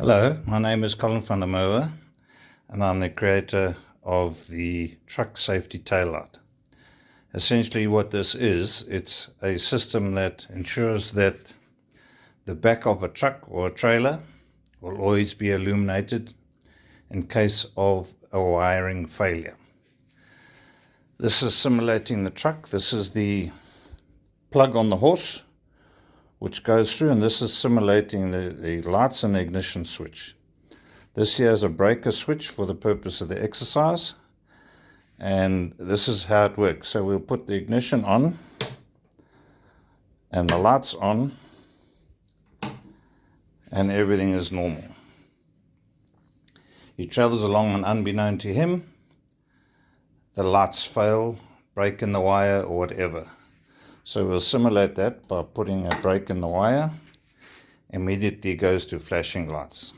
Hello, my name is Colin van der Merwe and I'm the creator of the truck safety taillight. Essentially what this is, it's a system that ensures that the back of a truck or a trailer will always be illuminated in case of a wiring failure. This is simulating the truck. This is the plug on the horse which goes through, and this is simulating the lights and the ignition switch. This here is a breaker switch for the purpose of the exercise, and this is how it works. So we'll put the ignition on and the lights on and everything is normal. He travels along and unbeknown to him, the lights fail, break in the wire or whatever. So we'll simulate that by putting a break in the wire. Immediately goes to flashing lights.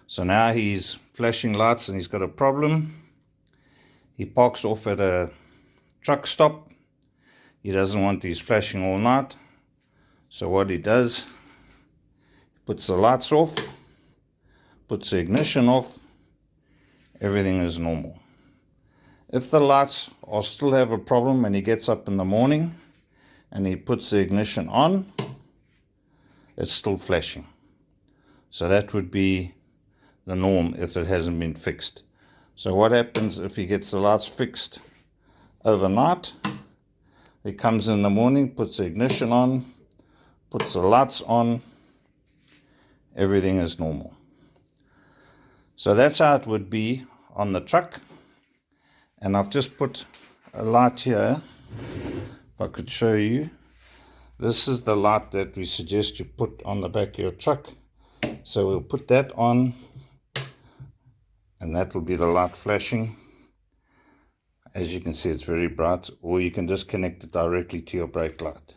So now he's flashing lights and he's got a problem. He parks off at a truck stop. He doesn't want these flashing all night. So what he does, he puts the lights off, puts the ignition off, everything is normal. If the lights still have a problem and he gets up in the morning and he puts the ignition on, it's still flashing. So that would be the norm if it hasn't been fixed. So what happens if he gets the lights fixed overnight? He comes in the morning, puts the ignition on, puts the lights on, everything is normal. So that's how it would be on the truck. And I've just put a light here. If I could show you, this is the light that we suggest you put on the back of your truck. So we'll put that on, and that will be the light flashing. As you can see, it's very bright, or you can just connect it directly to your brake light.